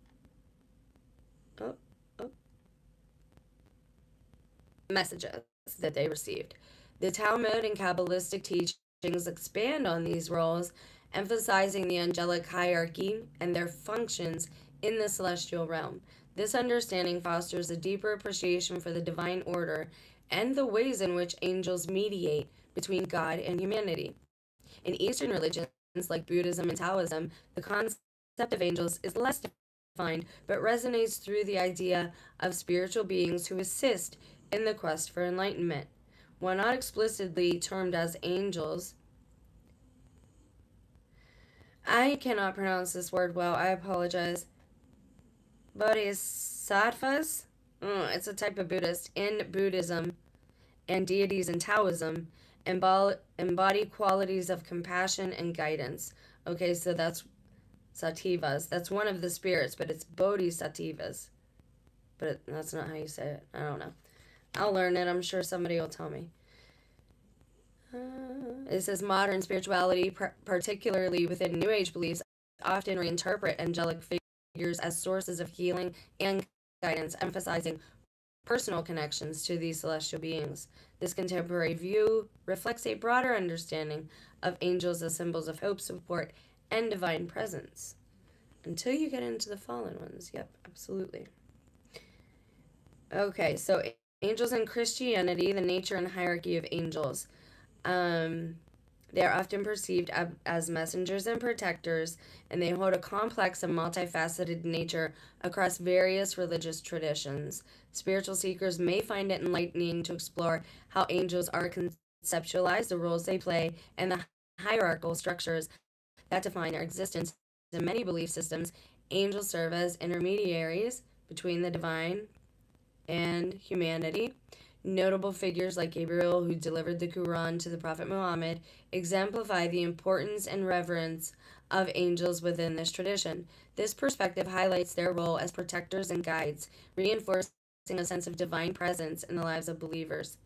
messages that they received. The Talmud and Kabbalistic teachings expand on these roles, emphasizing the angelic hierarchy and their functions in the celestial realm. This understanding fosters a deeper appreciation for the divine order and the ways in which angels mediate between God and humanity. In Eastern religions like Buddhism and Taoism, the concept of angels is less defined, but resonates through the idea of spiritual beings who assist in the quest for enlightenment. While not explicitly termed as angels, I cannot pronounce this word well. I apologize. Bodhisattvas? It's a type of Buddhist. In Buddhism and deities in Taoism embody qualities of compassion and guidance. Okay, so that's sattivas. That's one of the spirits, but it's bodhisattvas. But that's not how you say it. I don't know. I'll learn it. I'm sure somebody will tell me. It says modern spirituality, particularly within New Age beliefs, often reinterpret angelic figures as sources of healing and guidance, emphasizing personal connections to these celestial beings. This contemporary view reflects a broader understanding of angels as symbols of hope, support, and divine presence. Until you get into the fallen ones. Yep, absolutely. Okay, so angels in Christianity, the nature and hierarchy of angels. They are often perceived as messengers and protectors, and they hold a complex and multifaceted nature across various religious traditions. Spiritual seekers may find it enlightening to explore how angels are conceptualized, the roles they play, and the hierarchical structures that define their existence. In many belief systems, angels serve as intermediaries between the divine and humanity. Notable figures like Gabriel, who delivered the Quran to the Prophet Muhammad, exemplify the importance and reverence of angels within this tradition. This perspective highlights their role as protectors and guides, reinforcing a sense of divine presence in the lives of believers.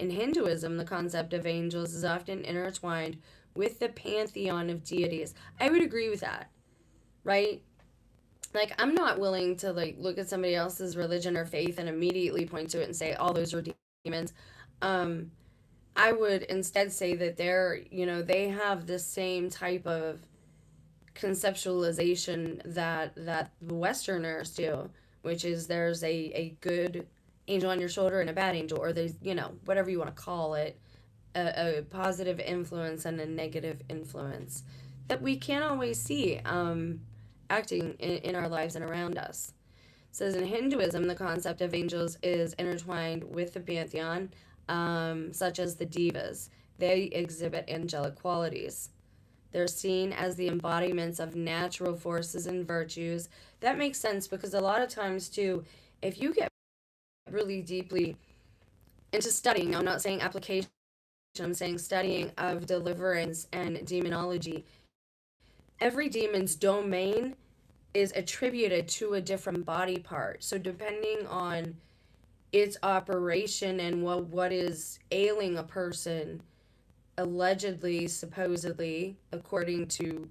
In Hinduism, the concept of angels is often intertwined with the pantheon of deities. I would agree with that, right? Like, I'm not willing to like look at somebody else's religion or faith and immediately point to it and say all those are demons. um I would instead say that they have the same type of conceptualization that the Westerners do, which is there's a good angel on your shoulder and a bad angel, or there's, whatever you want to call it, a positive influence and a negative influence that we can't always see acting in our lives and around us. It says in Hinduism, the concept of angels is intertwined with the pantheon, such as the devas. They exhibit angelic qualities. They're seen as the embodiments of natural forces and virtues. That makes sense because a lot of times, too, if you get really deeply into studying, now I'm not saying application, I'm saying studying of deliverance and demonology, every demon's domain is attributed to a different body part. So depending on its operation and what is ailing a person, allegedly, supposedly, according to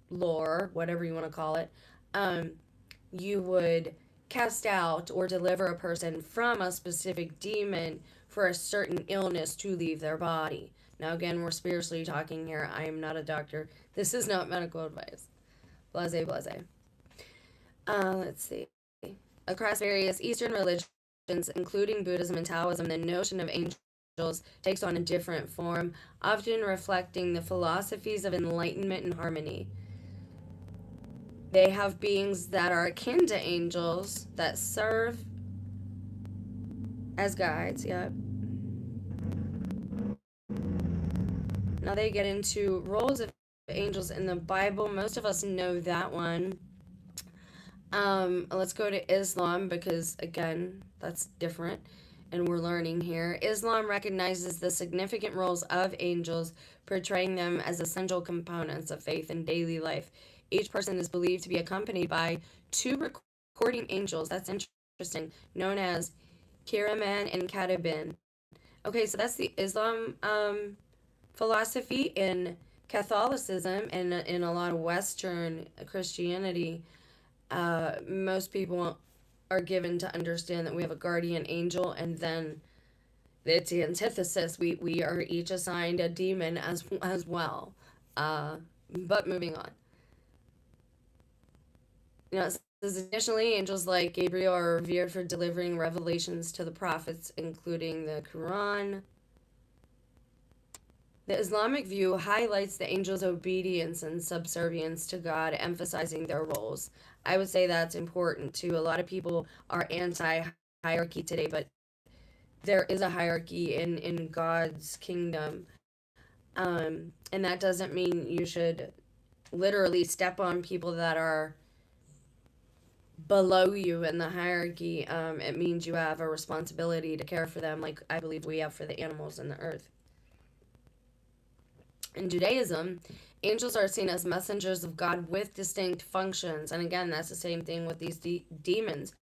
lore, whatever you want to call it, you would cast out or deliver a person from a specific demon for a certain illness to leave their body. Now, again, we're spiritually talking here. I am not a doctor. This is not medical advice. Blase, blase. Let's see. Across various Eastern religions, including Buddhism and Taoism, the notion of angels takes on a different form, often reflecting the philosophies of enlightenment and harmony. They have beings that are akin to angels that serve as guides. Yep. Now they get into roles of angels in the Bible. Most of us know that one. Let's go to Islam because, again, that's different and we're learning here. Islam recognizes the significant roles of angels, portraying them as essential components of faith and daily life. Each person is believed to be accompanied by two recording angels, that's interesting, known as Kiraman and Katibin. Okay, so that's the Islam philosophy. In Catholicism and in a lot of Western Christianity, most people are given to understand that we have a guardian angel, and then it's the antithesis. We are each assigned a demon as well. But moving on. It says additionally, angels like Gabriel are revered for delivering revelations to the prophets, including the Quran. The Islamic view highlights the angels' obedience and subservience to God, emphasizing their roles. I would say that's important too. A lot of people are anti-hierarchy today, but there is a hierarchy in God's kingdom. And that doesn't mean you should literally step on people that are below you in the hierarchy. It means you have a responsibility to care for them, like I believe we have for the animals in the earth. In Judaism, angels are seen as messengers of God with distinct functions. And again, that's the same thing with these demons.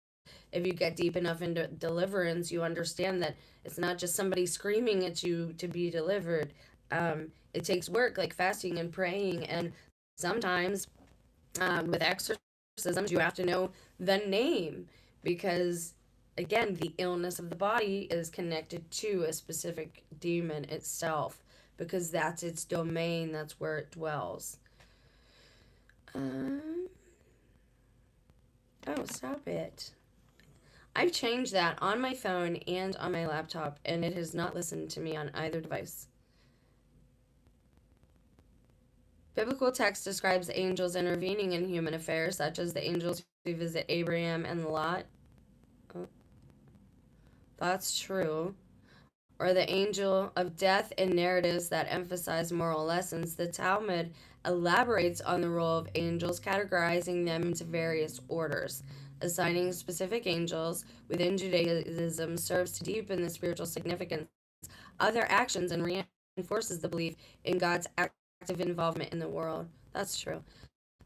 If you get deep enough into deliverance, you understand that it's not just somebody screaming at you to be delivered. It takes work, like fasting and praying. And sometimes with exorcisms, you have to know the name because, again, the illness of the body is connected to a specific demon itself because that's its domain, that's where it dwells. Oh, stop it. I've changed that on my phone and on my laptop, and it has not listened to me on either device. Biblical text describes angels intervening in human affairs, such as the angels who visit Abraham and Lot. Oh, that's true. Or the angel of death in narratives that emphasize moral lessons. The Talmud elaborates on the role of angels, categorizing them into various orders. Assigning specific angels within Judaism serves to deepen the spiritual significance of their actions and reinforces the belief in God's active involvement in the world. That's true.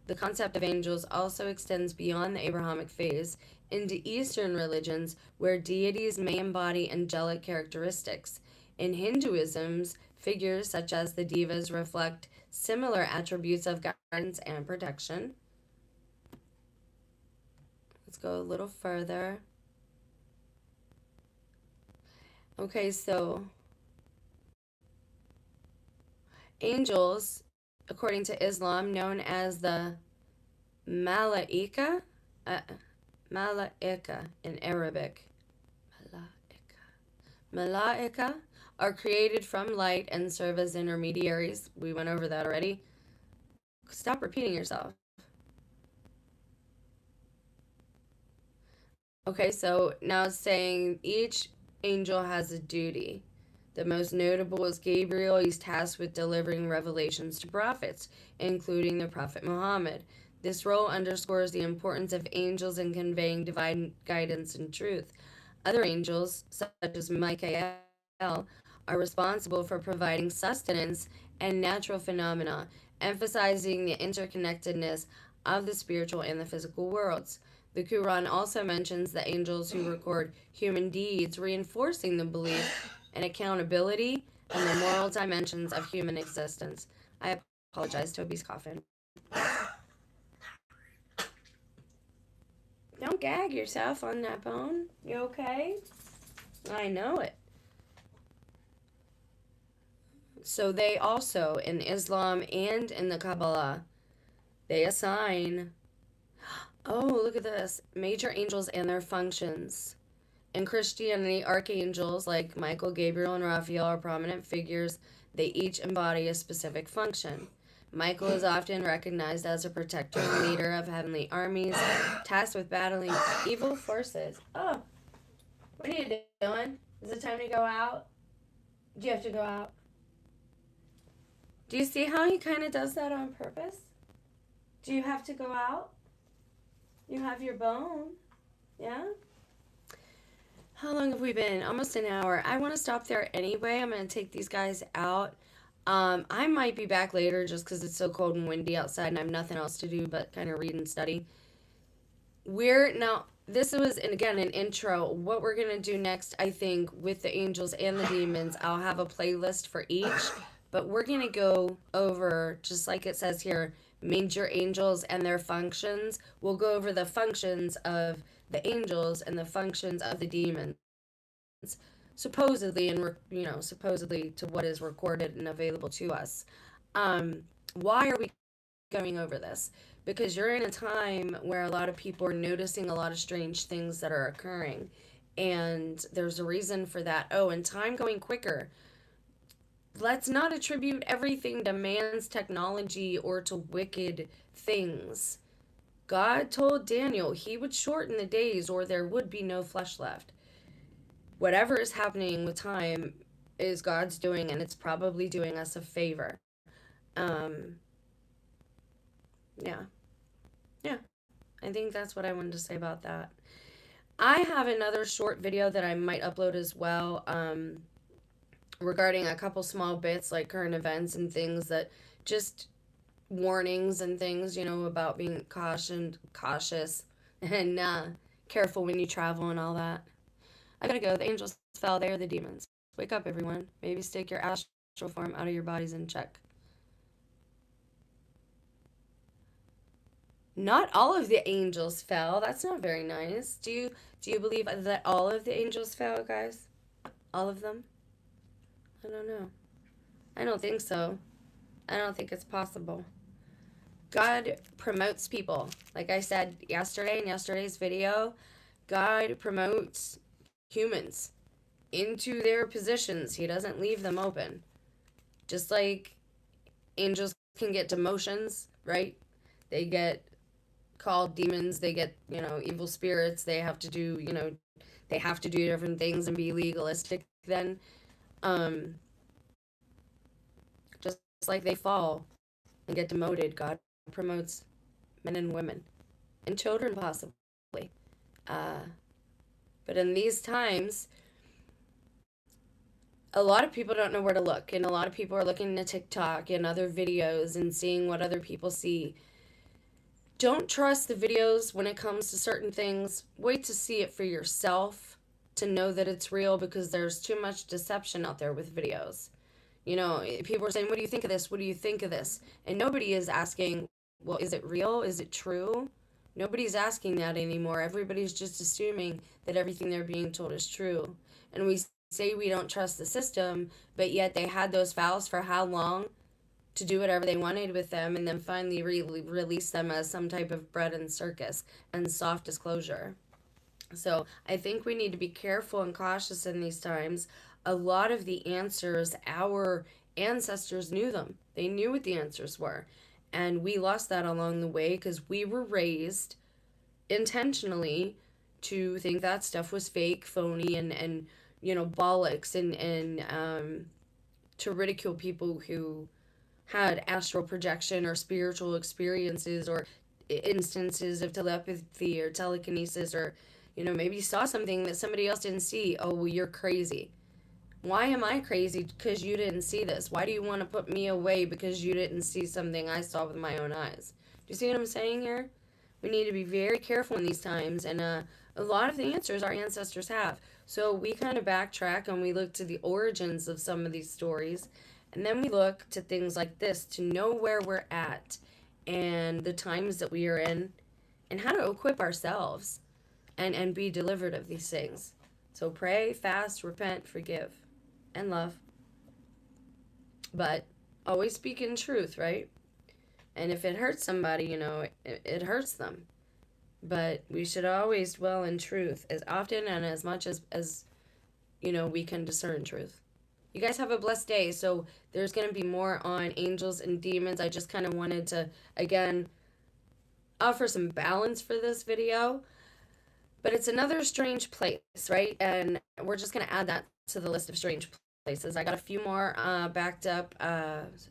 The concept of angels also extends beyond the Abrahamic phase into Eastern religions where deities may embody angelic characteristics. In Hinduism's, figures such as the devas reflect similar attributes of guidance and protection. Let's go a little further. Okay, so angels, according to Islam, known as the Malaika, Malaika in Arabic. Malaika are created from light and serve as intermediaries. We went over that already. Stop repeating yourself. Okay, so now it's saying each angel has a duty. The most notable is Gabriel. He's tasked with delivering revelations to prophets, including the Prophet Muhammad. This role underscores the importance of angels in conveying divine guidance and truth. Other angels, such as Michael, are responsible for providing sustenance and natural phenomena, emphasizing the interconnectedness of the spiritual and the physical worlds. The Quran also mentions the angels who record human deeds, reinforcing the belief and accountability and the moral dimensions of human existence. I apologize, Toby's coughing. Don't gag yourself on that bone. You okay? I know it. So they also, in Islam and in the Kabbalah, they assign, oh, look at this, major angels and their functions. In Christianity, archangels like Michael, Gabriel, and Raphael are prominent figures. They each embody a specific function. Michael is often recognized as a protector and leader of heavenly armies, tasked with battling evil forces. Oh, what are you doing? Is it time to go out? Do you have to go out? Do you see how he kind of does that on purpose? Do you have to go out? You have your bone. Yeah? How long have we been? Almost an hour. I want to stop there anyway. I'm going to take these guys out. I might be back later just because it's so cold and windy outside and I have nothing else to do but kind of read and study. This was, and again, an intro. What we're going to do next, I think, with the angels and the demons, I'll have a playlist for each. But we're going to go over, just like it says here, major angels and their functions. We'll go over the functions of the angels and the functions of the demons. Supposedly, supposedly to what is recorded and available to us. Why are we going over this? Because you're in a time where a lot of people are noticing a lot of strange things that are occurring. And there's a reason for that. Oh, and time going quicker. Let's not attribute everything to man's technology or to wicked things. God told Daniel he would shorten the days or there would be no flesh left. Whatever is happening with time is God's doing, and it's probably doing us a favor. Yeah. Yeah. I think that's what I wanted to say about that. I have another short video that I might upload as well, regarding a couple small bits like current events and things that just warnings and things, about being cautious and careful when you travel and all that. I gotta go. The angels fell. They are the demons. Wake up, everyone. Maybe stick your astral form out of your bodies and check. Not all of the angels fell. That's not very nice. Do you believe that all of the angels fell, guys? All of them? I don't know. I don't think so. I don't think it's possible. God promotes people. Like I said yesterday in yesterday's video, God promotes humans into their positions. He doesn't leave them open. Just like angels can get demotions, right? They get called demons, they get, evil spirits. They have to do different things and be legalistic then. Just like they fall and get demoted, God promotes men and women and children possibly. Uh, but in these times, a lot of people don't know where to look, and a lot of people are looking to TikTok and other videos and seeing what other people see. Don't trust the videos when it comes to certain things. Wait to see it for yourself to know that it's real, because there's too much deception out there with videos. People are saying, what do you think of this? What do you think of this? And nobody is asking, well, is it real? Is it true? Nobody's asking that anymore. Everybody's just assuming that everything they're being told is true. And we say we don't trust the system, but yet they had those files for how long to do whatever they wanted with them, and then finally release them as some type of bread and circus and soft disclosure. So I think we need to be careful and cautious in these times. A lot of the answers, our ancestors knew them. They knew what the answers were. And we lost that along the way because we were raised intentionally to think that stuff was fake, phony, and bollocks, and to ridicule people who had astral projection or spiritual experiences or instances of telepathy or telekinesis, or maybe saw something that somebody else didn't see. Oh, well, you're crazy. Why am I crazy because you didn't see this? Why do you want to put me away because you didn't see something I saw with my own eyes? Do you see what I'm saying here? We need to be very careful in these times, and a lot of the answers our ancestors have. So we kind of backtrack and we look to the origins of some of these stories, and then we look to things like this to know where we're at and the times that we are in and how to equip ourselves and be delivered of these things. So pray, fast, repent, forgive, and love. But always speak in truth, right? And if it hurts somebody, it hurts them. But we should always dwell in truth as often and as much as we can discern truth. You guys have a blessed day. So there's going to be more on angels and demons. I just kind of wanted to, again, offer some balance for this video. But it's another strange place, right? And we're just going to add that to the list of strange places. I got a few more backed up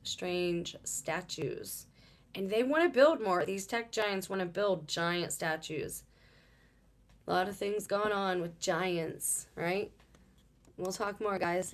strange statues. And they want to build more. These tech giants want to build giant statues. A lot of things going on with giants, right? We'll talk more, guys.